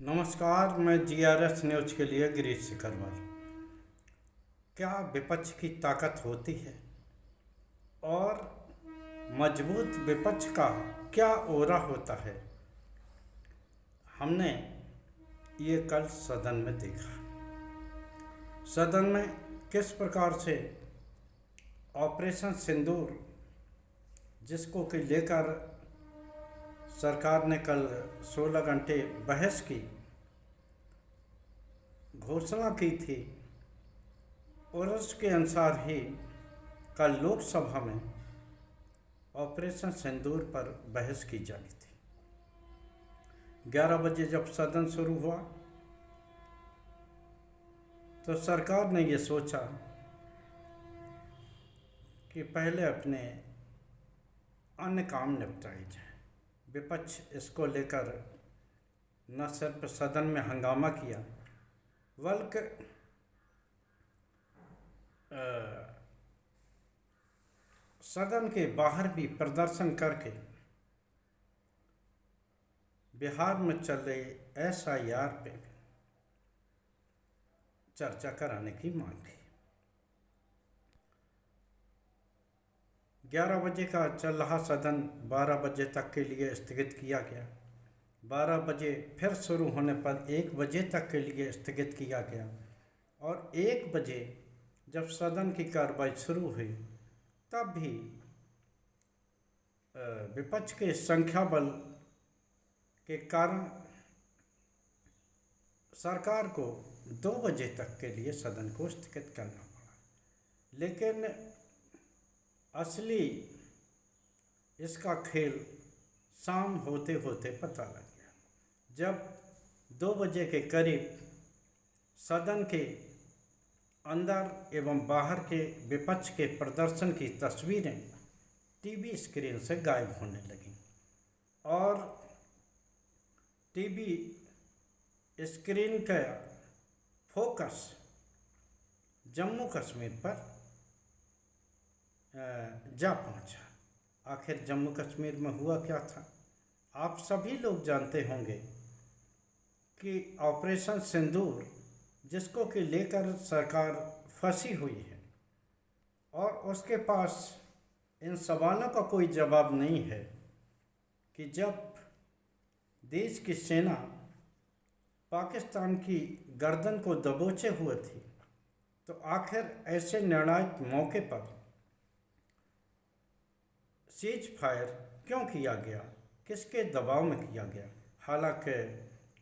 नमस्कार, मैं GRS news के लिए गिरीश सिकरवर। क्या विपक्ष की ताकत होती है और मजबूत विपक्ष का क्या ओरा होता है? हमने ये कल सदन में देखा। सदन में किस प्रकार से ऑपरेशन सिंदूर, जिसको कि लेकर सरकार ने कल 16 घंटे बहस की, घोषणा की थी और उसके अनुसार ही कल लोकसभा में ऑपरेशन सिंदूर पर बहस की जानी थी। 11 बजे जब सदन शुरू हुआ तो सरकार ने ये सोचा कि पहले अपने अन्य काम निपटाए जाए। विपक्ष इसको लेकर न सिर्फ सदन में हंगामा किया बल्कि सदन के बाहर भी प्रदर्शन करके बिहार में चल रहे एसआईआर पे चर्चा कराने की मांग की। 11 बजे का चल रहा सदन 12 बजे तक के लिए स्थगित किया गया। 12 बजे फिर शुरू होने पर 1 बजे तक के लिए स्थगित किया गया और 1 बजे जब सदन की कार्रवाई शुरू हुई तब भी विपक्ष के संख्या बल के कारण सरकार को 2 बजे तक के लिए सदन को स्थगित करना पड़ा। लेकिन असली इसका खेल शाम होते होते पता लग गया, जब 2 बजे के करीब सदन के अंदर एवं बाहर के विपक्ष के प्रदर्शन की तस्वीरें टीवी स्क्रीन से गायब होने लगीं और टीवी स्क्रीन का फोकस जम्मू कश्मीर पर जा पहुंचा। आखिर जम्मू कश्मीर में हुआ क्या था? आप सभी लोग जानते होंगे कि ऑपरेशन सिंदूर, जिसको कि लेकर सरकार फंसी हुई है और उसके पास इन सवालों का कोई जवाब नहीं है कि जब देश की सेना पाकिस्तान की गर्दन को दबोचे हुए थी तो आखिर ऐसे निर्णायक मौके पर सीज फायर क्यों किया गया, किसके दबाव में किया गया? हालांकि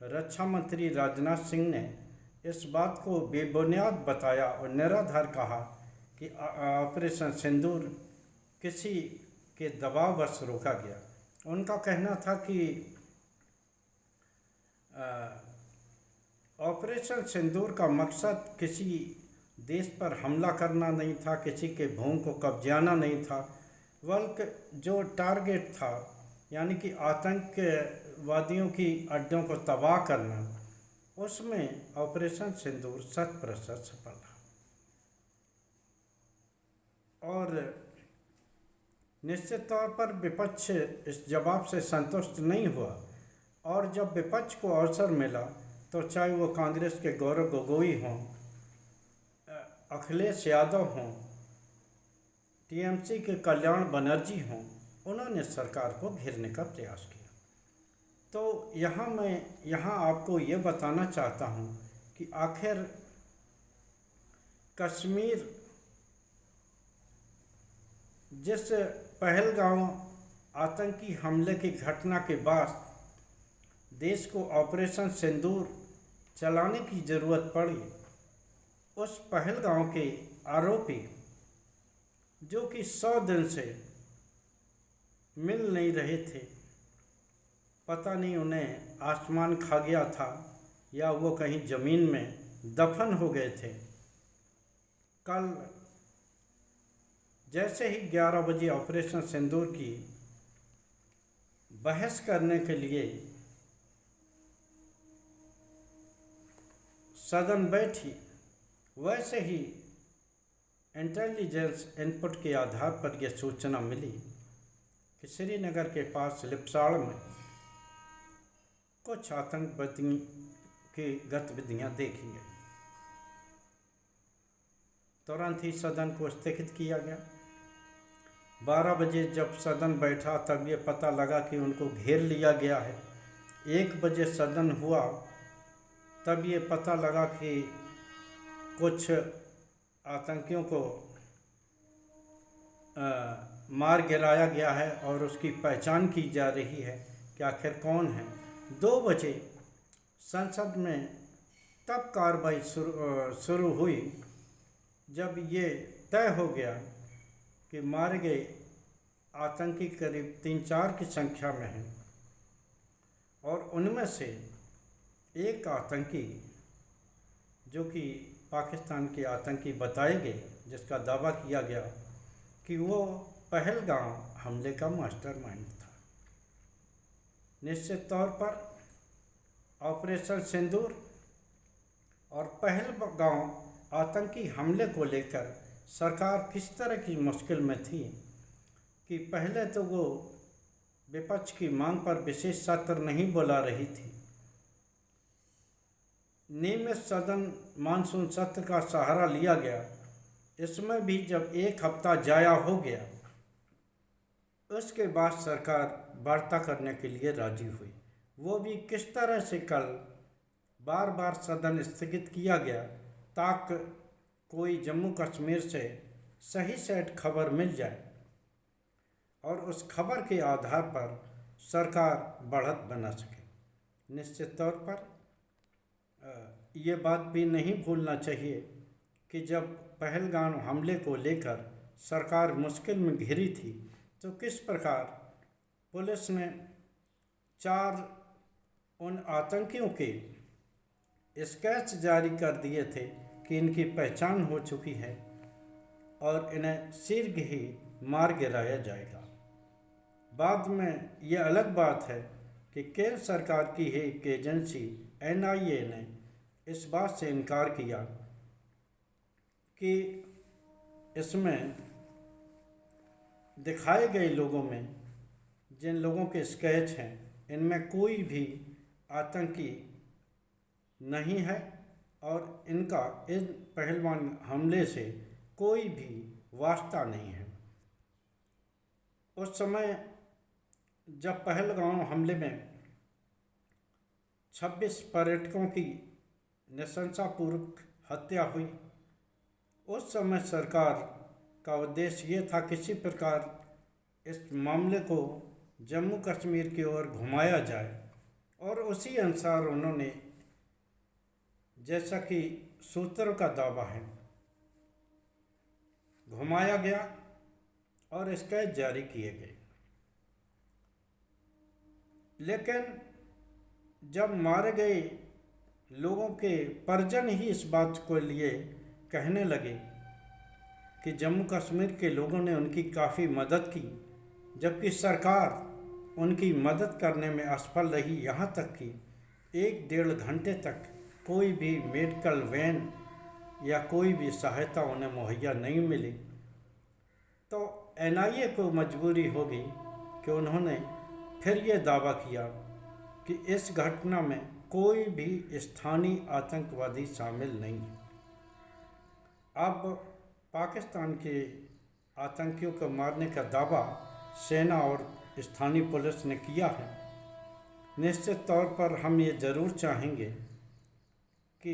रक्षा मंत्री राजनाथ सिंह ने इस बात को बेबुनियाद बताया और निराधार कहा कि ऑपरेशन सिंदूर किसी के दबाववश रोका गया। उनका कहना था कि ऑपरेशन सिंदूर का मकसद किसी देश पर हमला करना नहीं था, किसी के भूमि को कब्जाना नहीं था, बल्कि जो टारगेट था यानी कि आतंकवादियों की अड्डों को तबाह करना, उसमें ऑपरेशन सिंदूर 100% सफल रहा। और निश्चित तौर पर विपक्ष इस जवाब से संतुष्ट नहीं हुआ और जब विपक्ष को अवसर मिला तो चाहे वो कांग्रेस के गौरव गोगोई हों, अखिलेश यादव हों, टीएमसी के कल्याण बनर्जी हों, उन्होंने सरकार को घेरने का प्रयास किया। तो यहाँ आपको ये बताना चाहता हूँ कि आखिर कश्मीर जिस पहलगाम आतंकी हमले की घटना के बाद देश को ऑपरेशन सिंदूर चलाने की ज़रूरत पड़ी, उस पहलगाम के आरोपी जो कि 100 दिन से मिल नहीं रहे थे, पता नहीं उन्हें आसमान खा गया था या वो कहीं ज़मीन में दफन हो गए थे। कल जैसे ही 11 बजे ऑपरेशन सिंदूर की बहस करने के लिए सदन बैठी, वैसे ही इंटेलिजेंस इनपुट के आधार पर यह सूचना मिली कि श्रीनगर के पास लिपसाड़ में कुछ आतंकवादी की गतिविधियां देखी गई। तुरंत ही सदन को स्थगित किया गया। 12 बजे जब सदन बैठा तब ये पता लगा कि उनको घेर लिया गया है। 1 बजे सदन हुआ तब ये पता लगा कि कुछ आतंकियों को मार गिराया गया है और उसकी पहचान की जा रही है कि आखिर कौन है। 2 बजे संसद में तब कार्रवाई शुरू हुई जब ये तय हो गया कि मारे गए आतंकी करीब 3-4 की संख्या में हैं और उनमें से एक आतंकी जो कि पाकिस्तान के आतंकी बताए गए, जिसका दावा किया गया कि वो पहलगाम हमले का मास्टरमाइंड था। निश्चित तौर पर ऑपरेशन सिंदूर और पहलगाम आतंकी हमले को लेकर सरकार किस तरह की मुश्किल में थी कि पहले तो वो विपक्ष की मांग पर विशेष सत्र नहीं बुला रही थी। नियमित सदन मानसून सत्र का सहारा लिया गया। इसमें भी जब 1 हफ्ता जाया हो गया, उसके बाद सरकार वार्ता करने के लिए राजी हुई। वो भी किस तरह से कल बार बार सदन स्थगित किया गया ताकि कोई जम्मू कश्मीर से सही सेट खबर मिल जाए और उस खबर के आधार पर सरकार बढ़त बना सके। निश्चित तौर पर ये बात भी नहीं भूलना चाहिए कि जब पहलगाम हमले को लेकर सरकार मुश्किल में घिरी थी तो किस प्रकार पुलिस ने 4 उन आतंकियों के स्केच जारी कर दिए थे कि इनकी पहचान हो चुकी है और इन्हें शीघ्र ही मार गिराया जाएगा। बाद में ये अलग बात है कि केंद्र सरकार की ही एक एजेंसी NIA ने इस बात से इनकार किया कि इसमें दिखाए गए लोगों में जिन लोगों के स्केच हैं इनमें कोई भी आतंकी नहीं है और इनका इन पहलगाम हमले से कोई भी वास्ता नहीं है। उस समय जब पहलगाम हमले में 26 पर्यटकों की नृशंसतापूर्वक हत्या हुई, उस समय सरकार का उद्देश्य ये था किसी प्रकार इस मामले को जम्मू कश्मीर की ओर घुमाया जाए और उसी अनुसार उन्होंने, जैसा कि सूत्रों का दावा है, घुमाया गया और स्केच जारी किए गए। लेकिन जब मारे गए लोगों के परिजन ही इस बात को लिए कहने लगे कि जम्मू कश्मीर के लोगों ने उनकी काफ़ी मदद की, जबकि सरकार उनकी मदद करने में असफल रही। यहाँ तक कि 1-1.5 घंटे तक कोई भी मेडिकल वैन या कोई भी सहायता उन्हें मुहैया नहीं मिली। तो NIA को मजबूरी हो गई कि उन्होंने फिर ये दावा किया कि इस घटना में कोई भी स्थानीय आतंकवादी शामिल नहीं है। अब पाकिस्तान के आतंकियों को मारने का दावा सेना और स्थानीय पुलिस ने किया है। निश्चित तौर पर हम ये ज़रूर चाहेंगे कि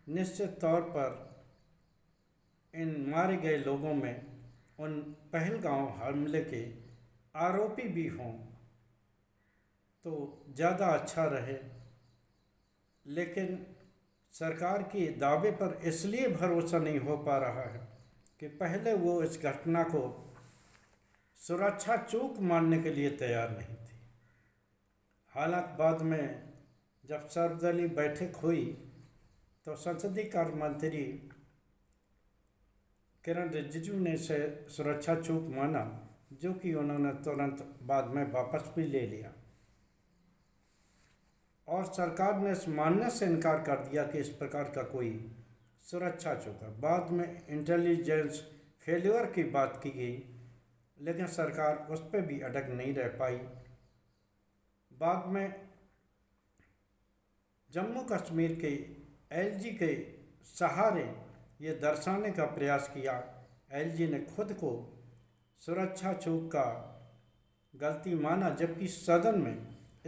निश्चित तौर पर इन मारे गए लोगों में उन पहलगाम हमले के आरोपी भी हों तो ज़्यादा अच्छा रहे। लेकिन सरकार के दावे पर इसलिए भरोसा नहीं हो पा रहा है कि पहले वो इस घटना को सुरक्षा चूक मानने के लिए तैयार नहीं थी। हालांकि बाद में जब सर्वदलीय बैठक हुई तो संसदीय कार्य मंत्री किरण रिजिजू ने से सुरक्षा चूक माना, जो कि उन्होंने तुरंत बाद में वापस भी ले लिया और सरकार ने इस मानने से इनकार कर दिया कि इस प्रकार का कोई सुरक्षा चूक है। बाद में इंटेलिजेंस फेल्योर की बात की गई, लेकिन सरकार उस पर भी अटक नहीं रह पाई। बाद में जम्मू कश्मीर के एलजी के सहारे ये दर्शाने का प्रयास किया। एलजी ने खुद को सुरक्षा चूक का गलती माना, जबकि सदन में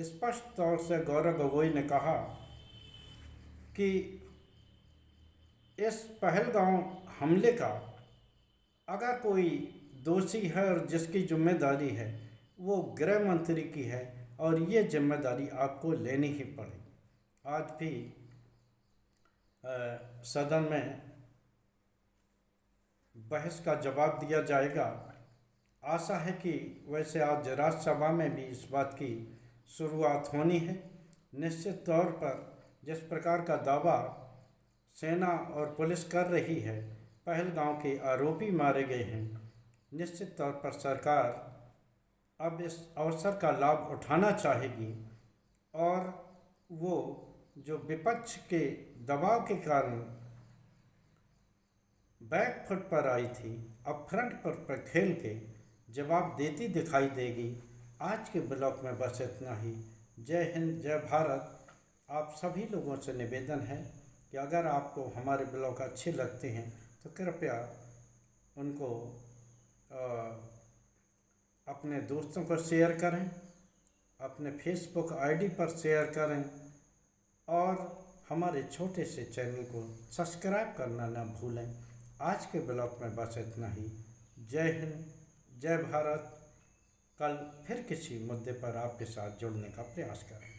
स्पष्ट तौर से गौरव गोगोई ने कहा कि इस पहलगाम हमले का अगर कोई दोषी है और जिसकी जिम्मेदारी है वो गृह मंत्री की है और ये जिम्मेदारी आपको लेनी ही पड़ेगी। आज भी सदन में बहस का जवाब दिया जाएगा। आशा है कि वैसे आज राज्यसभा में भी इस बात की शुरुआत होनी है। निश्चित तौर पर जिस प्रकार का दावा सेना और पुलिस कर रही है, पहलगाम के आरोपी मारे गए हैं, निश्चित तौर पर सरकार अब इस अवसर का लाभ उठाना चाहेगी और वो जो विपक्ष के दबाव के कारण बैक फुट पर आई थी, अब फ्रंट पर खेल के जवाब देती दिखाई देगी। आज के ब्लॉग में बस इतना ही। जय हिंद, जय भारत। आप सभी लोगों से निवेदन है कि अगर आपको हमारे ब्लॉग अच्छे लगते हैं तो कृपया उनको अपने दोस्तों को शेयर करें, अपने फेसबुक आईडी पर शेयर करें और हमारे छोटे से चैनल को सब्सक्राइब करना ना भूलें। आज के ब्लॉग में बस इतना ही। जय हिंद, जय भारत। कल फिर किसी मुद्दे पर आपके साथ जुड़ने का प्रयास करें।